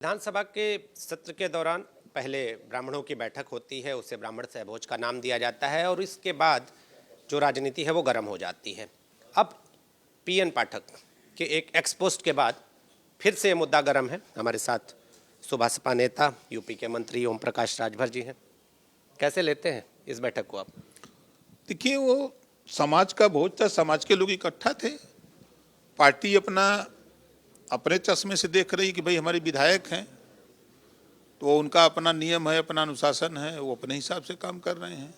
विधानसभा के सत्र के दौरान पहले ब्राह्मणों की बैठक होती है, उसे ब्राह्मण सहभोज का नाम दिया जाता है और इसके बाद जो राजनीति है वो गर्म हो जाती है। अब पीएन पाठक के एक एक्सपोस्ट के बाद फिर से ये मुद्दा गर्म है। हमारे साथ सुभाषपा नेता यूपी के मंत्री ओम प्रकाश राजभर जी हैं। कैसे लेते हैं इस बैठक को आप? देखिए, वो समाज का भोज था, समाज के लोग इकट्ठा थे। पार्टी अपने चश्मे से देख रही कि भाई हमारे विधायक हैं, तो वो उनका अपना नियम है, अपना अनुशासन है, वो अपने हिसाब से काम कर रहे हैं।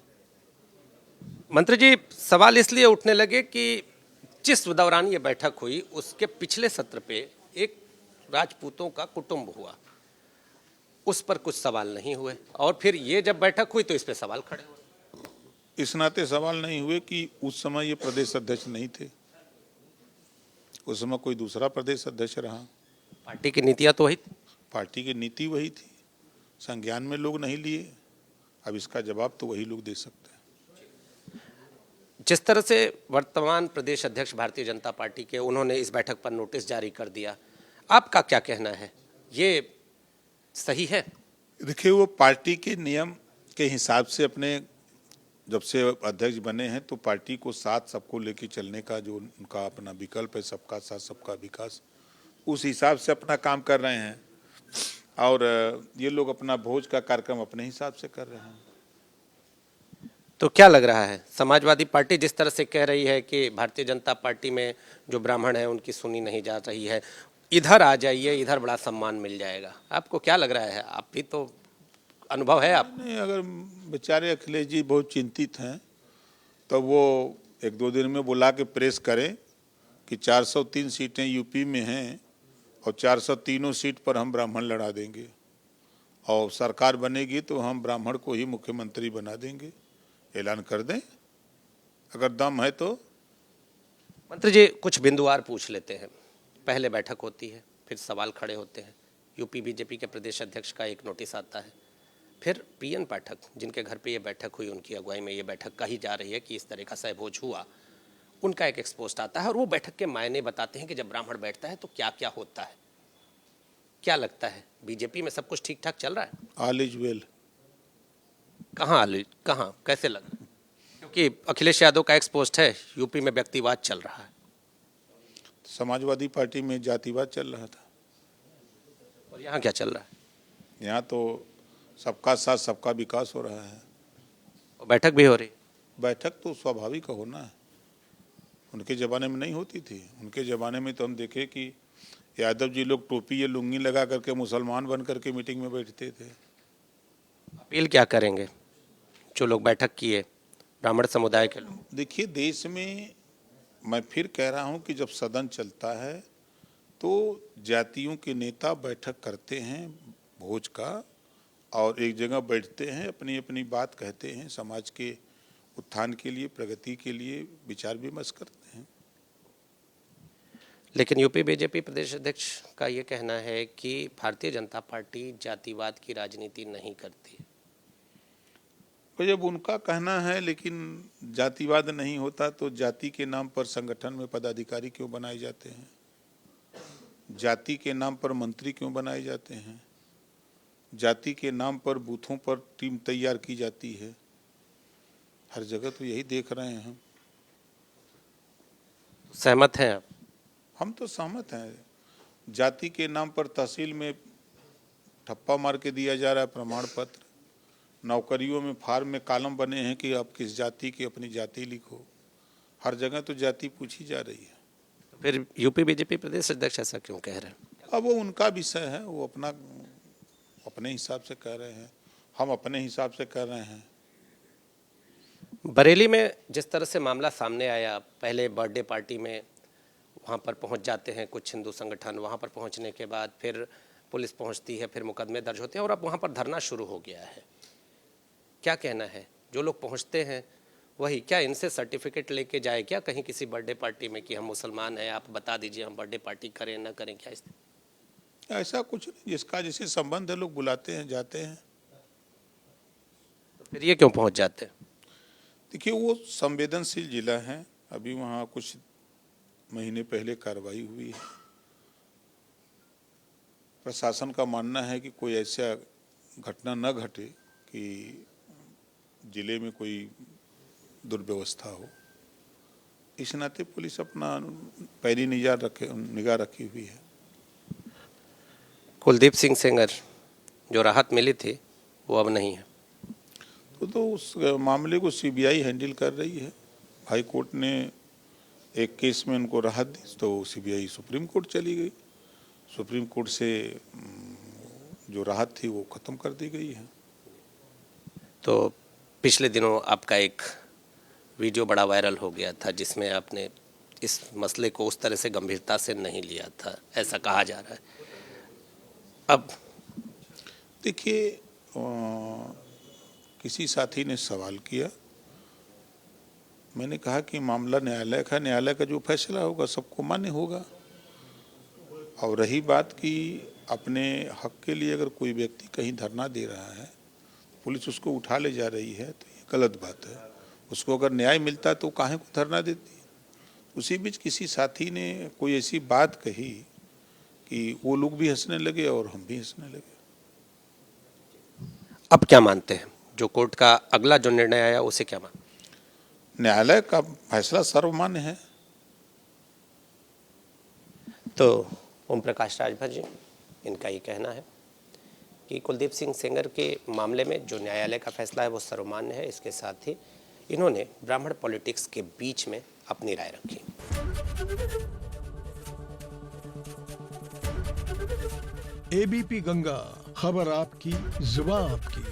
मंत्री जी, सवाल इसलिए उठने लगे कि जिस दौरान ये बैठक हुई उसके पिछले सत्र पे एक राजपूतों का कुटुंब हुआ, उस पर कुछ सवाल नहीं हुए और फिर ये जब बैठक हुई तो इस पे सवाल खड़े हुए। इस नाते सवाल नहीं हुए कि उस समय ये प्रदेश अध्यक्ष नहीं थे, उस समय कोई दूसरा प्रदेश अध्यक्ष रहा। पार्टी की नीतियां तो वही थी। पार्टी की नीति वही थी, संज्ञान में लोग नहीं लिए। अब इसका जवाब तो वही लोग दे सकते हैं। जिस तरह से वर्तमान प्रदेश अध्यक्ष भारतीय जनता पार्टी के, उन्होंने इस बैठक पर नोटिस जारी कर दिया, आपका क्या कहना है, ये सही है? देखिए, वो पार्टी के नियम के हिसाब से अपने जब से अध्यक्ष बने हैं तो पार्टी को साथ सबको लेके चलने का जो उनका अपना विकल्प है, सबका साथ सबका विकास, उस हिसाब से अपना काम कर रहे हैं। और ये लोग अपना भोज का कार्यक्रम अपने हिसाब से कर रहे हैं। तो क्या लग रहा है, समाजवादी पार्टी जिस तरह से कह रही है कि भारतीय जनता पार्टी में जो ब्राह्मण है उनकी सुनी नहीं जा रही है, इधर आ जाइए, इधर बड़ा सम्मान मिल जाएगा, आपको क्या लग रहा है? आप भी तो अनुभव है आप। नहीं, अगर बेचारे अखिलेश जी बहुत चिंतित हैं तो वो एक दो दिन में बुला के प्रेस करें कि 403 सीटें यूपी में हैं और 403 सीट पर हम ब्राह्मण लड़ा देंगे और सरकार बनेगी तो हम ब्राह्मण को ही मुख्यमंत्री बना देंगे, ऐलान कर दें अगर दम है तो। मंत्री जी, कुछ बिंदुवार पूछ लेते हैं। पहले बैठक होती है, फिर सवाल खड़े होते हैं, यूपी बीजेपी के प्रदेश अध्यक्ष का एक नोटिस आता है, फिर पीएन पाठक जिनके घर पे ये बैठक हुई, उनकी अगुवाई में ये बैठक कही जा रही है कि इस तरह का सहभोज हुआ, उनका एक एक्सपोस्ट आता है और वो बैठक के मायने बताते हैं कि जब ब्राह्मण बैठता है तो क्या क्या होता है। क्या लगता है, बीजेपी में सब कुछ ठीक ठाक चल रहा है? All is well. कहाँ कैसे लगा? क्योंकि अखिलेश यादव का एक्सपोस्ट है, यूपी में व्यक्तिवाद चल रहा है। समाजवादी पार्टी में जातिवाद चल रहा था, और यहाँ क्या चल रहा है? यहाँ तो सबका साथ सबका विकास हो रहा है। और बैठक भी हो रही। बैठक तो स्वाभाविक होना है, उनके ज़माने में नहीं होती थी। उनके ज़माने में तो हम देखे कि यादव जी लोग टोपी या लुंगी लगा करके मुसलमान बन करके मीटिंग में बैठते थे। अपील क्या करेंगे जो लोग बैठक किए, ब्राह्मण समुदाय के लोग? देखिए, देश में मैं फिर कह रहा हूँ कि जब सदन चलता है तो जातियों के नेता बैठक करते हैं भोज का और एक जगह बैठते हैं, अपनी अपनी बात कहते हैं, समाज के उत्थान के लिए, प्रगति के लिए विचार विमर्श करते हैं। लेकिन यूपी बीजेपी प्रदेश अध्यक्ष का ये कहना है कि भारतीय जनता पार्टी जातिवाद की राजनीति नहीं करती। तो जब उनका कहना है, लेकिन जातिवाद नहीं होता तो जाति के नाम पर संगठन में पदाधिकारी क्यों बनाए जाते हैं? जाति के नाम पर मंत्री क्यों बनाए जाते हैं? जाति के नाम पर बूथों पर टीम तैयार की जाती है। हर जगह तो यही देख रहे हैं हम। सहमत हैं आप? हम तो सहमत हैं। जाति के नाम पर तहसील में ठप्पा मार के दिया जा रहा है प्रमाण पत्र, नौकरियों में फार्म में कॉलम बने हैं कि आप किस जाति की, अपनी जाति लिखो। हर जगह तो जाति पूछी जा रही है। तो फिर यूपी बीजेपी प्रदेश अध्यक्ष ऐसा क्यों कह रहे हैं? अब वो उनका विषय है, वो अपने हिसाब से कह रहे हैं, हम अपने हिसाब से कर रहे हैं। बरेली में जिस तरह से मामला सामने आया, पहले बर्थडे पार्टी में वहाँ पर पहुँच जाते हैं कुछ हिंदू संगठन, वहाँ पर पहुँचने के बाद फिर पुलिस पहुँचती है, फिर मुकदमे दर्ज होते हैं और अब वहाँ पर धरना शुरू हो गया है। क्या कहना है, जो लोग पहुँचते हैं वही क्या इनसे सर्टिफिकेट लेके जाए क्या कहीं किसी बर्थडे पार्टी में कि हम मुसलमान हैं, आप बता दीजिए हम बर्थडे पार्टी करें ना करें, क्या इस? ऐसा कुछ नहीं, जिसका जिसे संबंध है लोग बुलाते हैं, जाते हैं। तो फिर ये क्यों पहुँच जाते हैं? देखिए, वो संवेदनशील जिला है, अभी वहाँ कुछ महीने पहले कार्रवाई हुई है। प्रशासन का मानना है कि कोई ऐसा घटना न घटे कि जिले में कोई दुर्व्यवस्था हो। इस नाते पुलिस अपना पैरी निगाह रखी हुई है। कुलदीप सिंह सेंगर जो राहत मिली थी वो अब नहीं है। तो उस मामले को सीबीआई हैंडल कर रही है। हाई कोर्ट ने एक केस में उनको राहत दी तो सीबीआई सुप्रीम कोर्ट चली गई। सुप्रीम कोर्ट से जो राहत थी वो खत्म कर दी गई है। तो पिछले दिनों आपका एक वीडियो बड़ा वायरल हो गया था जिसमें आपने इस मसले को उस तरह से गंभीरता से नहीं लिया था, ऐसा कहा जा रहा है। अब देखिए, किसी साथी ने सवाल किया, मैंने कहा कि मामला न्यायालय का, न्यायालय का जो फैसला होगा सबको मान्य होगा। और रही बात कि अपने हक के लिए अगर कोई व्यक्ति कहीं धरना दे रहा है, पुलिस उसको उठा ले जा रही है, तो ये गलत बात है। उसको अगर न्याय मिलता तो काहे को धरना देती। उसी बीच किसी साथी ने कोई ऐसी बात कही कि वो लोग भी हंसने लगे और हम भी हंसने लगे। अब क्या मानते हैं, जो कोर्ट का अगला जो निर्णय आया उसे क्या मानते? न्यायालय का फैसला सर्वमान्य है। तो ओम प्रकाश राजभर जी, इनका ये कहना है कि कुलदीप सिंह सेंगर के मामले में जो न्यायालय का फैसला है वो सर्वमान्य है। इसके साथ ही इन्होंने ब्राह्मण पॉलिटिक्स के बीच में अपनी राय रखी। एबीपी गंगा, खबर आपकी, जुबान आपकी।